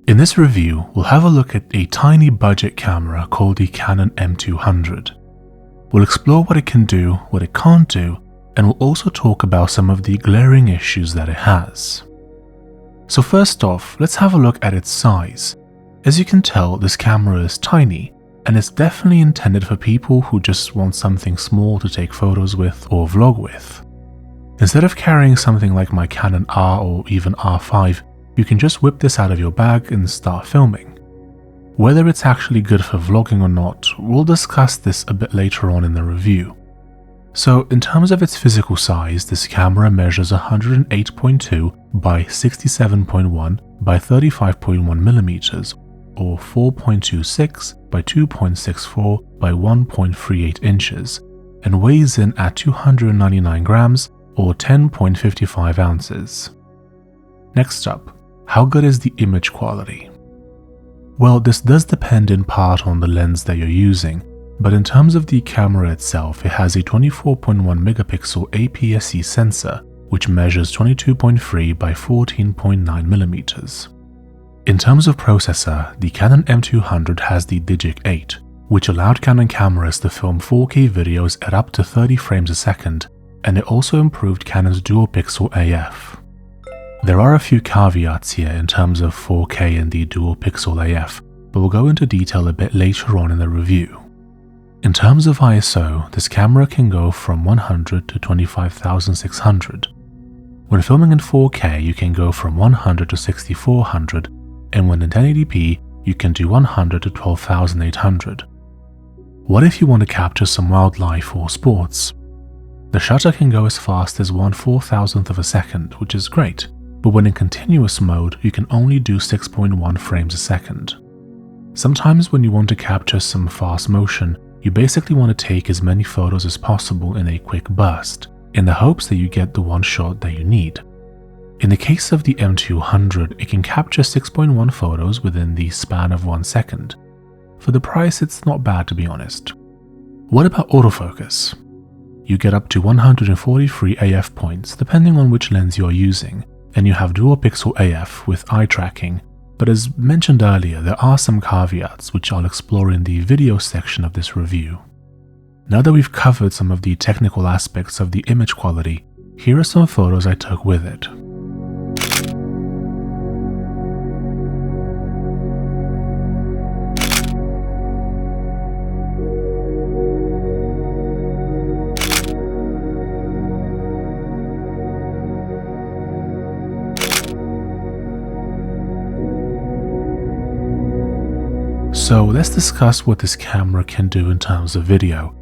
In this review, we'll have a look at a tiny budget camera called the Canon M200. We'll explore what it can do, what it can't do, and we'll also talk about some of the glaring issues that it has. So first off, let's have a look at its size. As you can tell, this camera is tiny, and it's definitely intended for people who just want something small to take photos with or vlog with. Instead of carrying something like my Canon R or even R5, you can just whip this out of your bag and start filming. Whether it's actually good for vlogging or not, we'll discuss this a bit later on in the review. So in terms of its physical size, this camera measures 108.2 by 67.1 by 35.1 millimeters, or 4.26 by 2.64 by 1.38 inches, and weighs in at 299 grams or 10.55 ounces. Next up, how good is the image quality? Well, this does depend in part on the lens that you're using, but in terms of the camera itself, it has a 24.1 megapixel APS-C sensor, which measures 22.3 by 14.9 millimeters. In terms of processor, the Canon M200 has the Digic 8, which allowed Canon cameras to film 4K videos at up to 30 frames a second, and it also improved Canon's dual pixel AF. There are a few caveats here in terms of 4K and the dual pixel AF, but we'll go into detail a bit later on in the review. In terms of ISO, this camera can go from 100 to 25,600. When filming in 4K, you can go from 100 to 6400, and when in 1080p, you can do 100 to 12,800. What if you want to capture some wildlife or sports? The shutter can go as fast as 1/4000th of a second, which is great, but when in continuous mode, you can only do 6.1 frames a second. Sometimes when you want to capture some fast motion, you basically want to take as many photos as possible in a quick burst, in the hopes that you get the one shot that you need. In the case of the M200, it can capture 6.1 photos within the span of 1 second. For the price, it's not bad, to be honest. What about autofocus? You get up to 143 AF points depending on which lens you're using, and you have dual pixel AF with eye tracking, but as mentioned earlier, there are some caveats which I'll explore in the video section of this review. Now that we've covered some of the technical aspects of the image quality, here are some photos I took with it. So let's discuss what this camera can do in terms of video.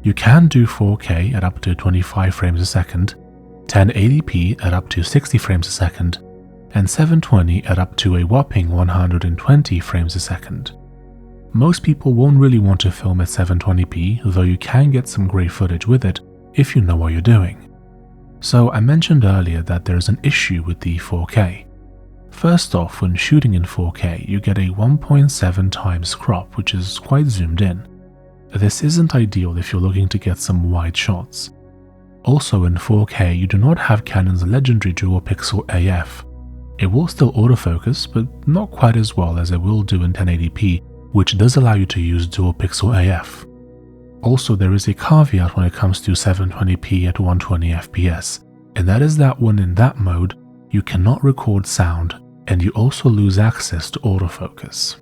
You can do 4K at up to 25 frames a second, 1080p at up to 60 frames a second, and 720 at up to a whopping 120 frames a second. Most people won't really want to film at 720p, though you can get some great footage with it if you know what you're doing. So I mentioned earlier that there's an issue with the 4K. First off, when shooting in 4K, you get a 1.7 times crop, which is quite zoomed in. This isn't ideal if you're looking to get some wide shots. Also in 4K, you do not have Canon's legendary dual pixel AF. It will still autofocus, but not quite as well as it will do in 1080p, which does allow you to use dual pixel AF. Also, there is a caveat when it comes to 720p at 120 FPS, and that is that when in that mode, you cannot record sound, and you also lose access to autofocus.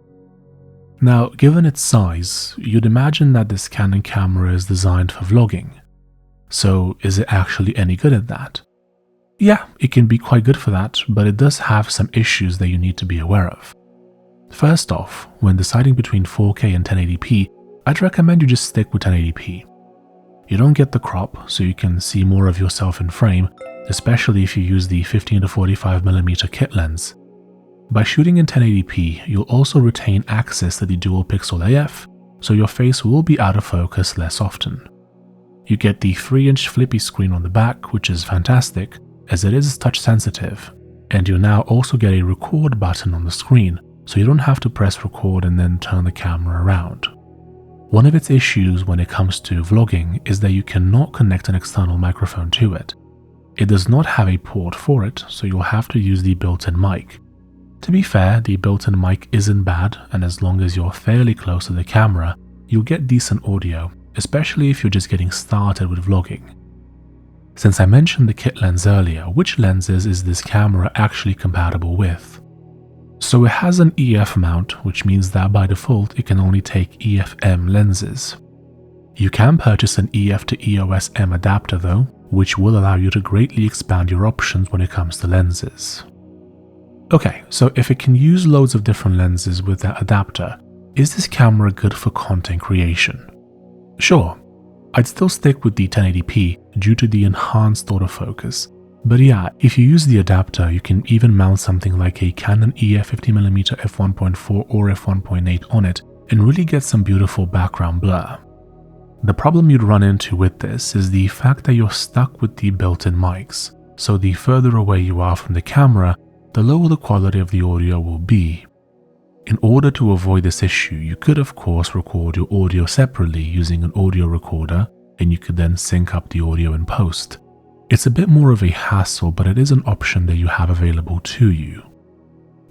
Now, given its size, you'd imagine that this Canon camera is designed for vlogging. So is it actually any good at that? Yeah, it can be quite good for that, but it does have some issues that you need to be aware of. First off, when deciding between 4K and 1080p, I'd recommend you just stick with 1080p. You don't get the crop, so you can see more of yourself in frame, especially if you use the 15 to 45mm kit lens. By shooting in 1080p, you'll also retain access to the dual pixel AF, so your face will be out of focus less often. You get the 3-inch flippy screen on the back, which is fantastic, as it is touch sensitive, and you now also get a record button on the screen, so you don't have to press record and then turn the camera around. One of its issues when it comes to vlogging is that you cannot connect an external microphone to it. It does not have a port for it, so you'll have to use the built-in mic. To be fair, the built-in mic isn't bad, and as long as you're fairly close to the camera, you'll get decent audio, especially if you're just getting started with vlogging. Since I mentioned the kit lens earlier, which lenses is this camera actually compatible with? So it has an EF mount, which means that by default it can only take EF-M lenses. You can purchase an EF to EOS-M adapter though, which will allow you to greatly expand your options when it comes to lenses. Okay, so if it can use loads of different lenses with that adapter, is this camera good for content creation? Sure, I'd still stick with the 1080p due to the enhanced autofocus, but yeah, if you use the adapter, you can even mount something like a Canon EF 50mm f1.4 or f1.8 on it and really get some beautiful background blur. The problem you'd run into with this is the fact that you're stuck with the built-in mics, so the further away you are from the camera, the lower the quality of the audio will be. In order to avoid this issue, you could of course record your audio separately using an audio recorder, and you could then sync up the audio in post. It's a bit more of a hassle, but it is an option that you have available to you.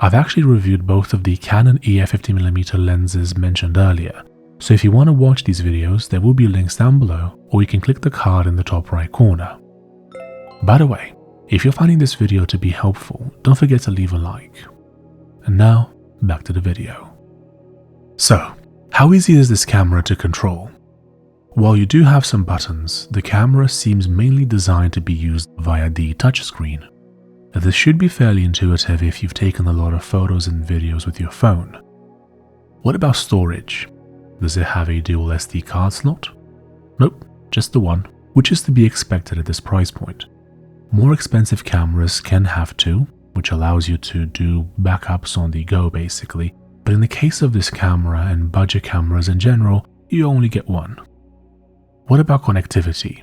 I've actually reviewed both of the Canon EF 50mm lenses mentioned earlier, so if you want to watch these videos, there will be links down below, or you can click the card in the top right corner. By the way, if you're finding this video to be helpful, don't forget to leave a like. And now, back to the video. So, how easy is this camera to control? While you do have some buttons, the camera seems mainly designed to be used via the touchscreen. This should be fairly intuitive if you've taken a lot of photos and videos with your phone. What about storage? Does it have a dual SD card slot? Nope, just the one, which is to be expected at this price point. More expensive cameras can have two, which allows you to do backups on the go basically, but in the case of this camera and budget cameras in general, you only get one. What about connectivity?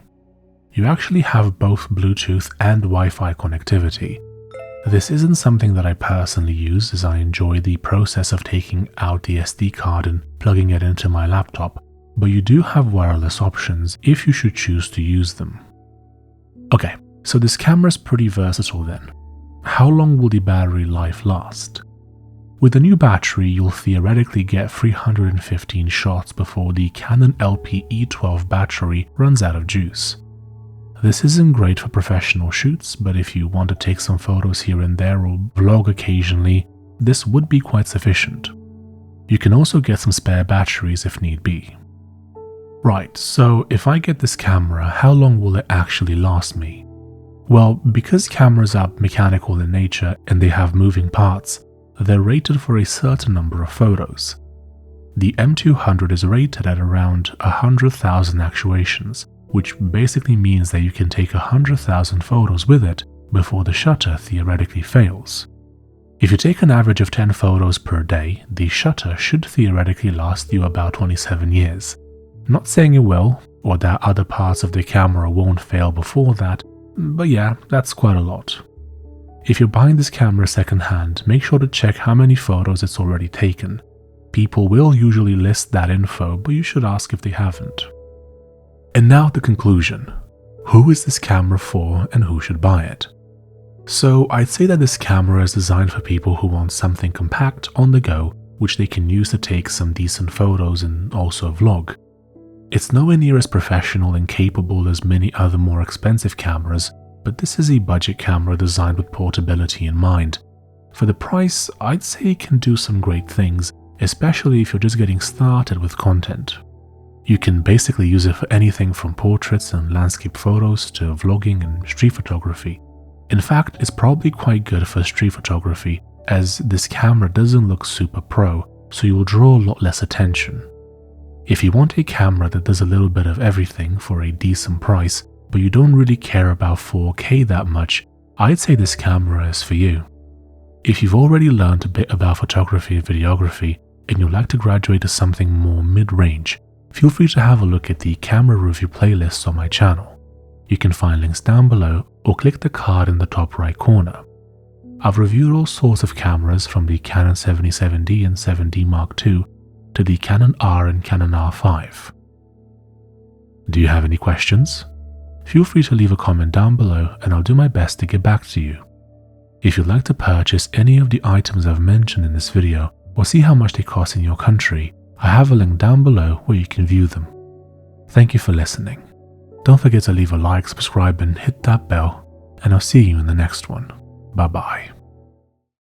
You actually have both Bluetooth and Wi-Fi connectivity. This isn't something that I personally use, as I enjoy the process of taking out the SD card and plugging it into my laptop, but you do have wireless options if you should choose to use them. Okay, so this camera's pretty versatile then. How long will the battery life last? With the new battery, you'll theoretically get 315 shots before the Canon LP-E12 battery runs out of juice. This isn't great for professional shoots, but if you want to take some photos here and there or vlog occasionally, this would be quite sufficient. You can also get some spare batteries if need be. Right, so if I get this camera, how long will it actually last me? Well, because cameras are mechanical in nature and they have moving parts, they're rated for a certain number of photos. The M200 is rated at around 100,000 actuations, which basically means that you can take 100,000 photos with it before the shutter theoretically fails. If you take an average of 10 photos per day, the shutter should theoretically last you about 27 years. Not saying it will, or that other parts of the camera won't fail before that, but yeah, that's quite a lot. If you're buying this camera secondhand, make sure to check how many photos it's already taken. People will usually list that info, but you should ask if they haven't. And now the conclusion. Who is this camera for and who should buy it? So I'd say that this camera is designed for people who want something compact on the go, which they can use to take some decent photos and also vlog. It's nowhere near as professional and capable as many other more expensive cameras, but this is a budget camera designed with portability in mind. For the price, I'd say it can do some great things, especially if you're just getting started with content. You can basically use it for anything from portraits and landscape photos to vlogging and street photography. In fact, it's probably quite good for street photography, as this camera doesn't look super pro, so you'll draw a lot less attention. If you want a camera that does a little bit of everything for a decent price, but you don't really care about 4K that much, I'd say this camera is for you. If you've already learned a bit about photography and videography, and you'd like to graduate to something more mid-range, feel free to have a look at the camera review playlists on my channel. You can find links down below or click the card in the top right corner. I've reviewed all sorts of cameras from the Canon 77D and 7D Mark II to the Canon R and Canon R5. Do you have any questions? Feel free to leave a comment down below and I'll do my best to get back to you. If you'd like to purchase any of the items I've mentioned in this video or see how much they cost in your country, I have a link down below where you can view them. Thank you for listening. Don't forget to leave a like, subscribe and hit that bell, and I'll see you in the next one. Bye bye.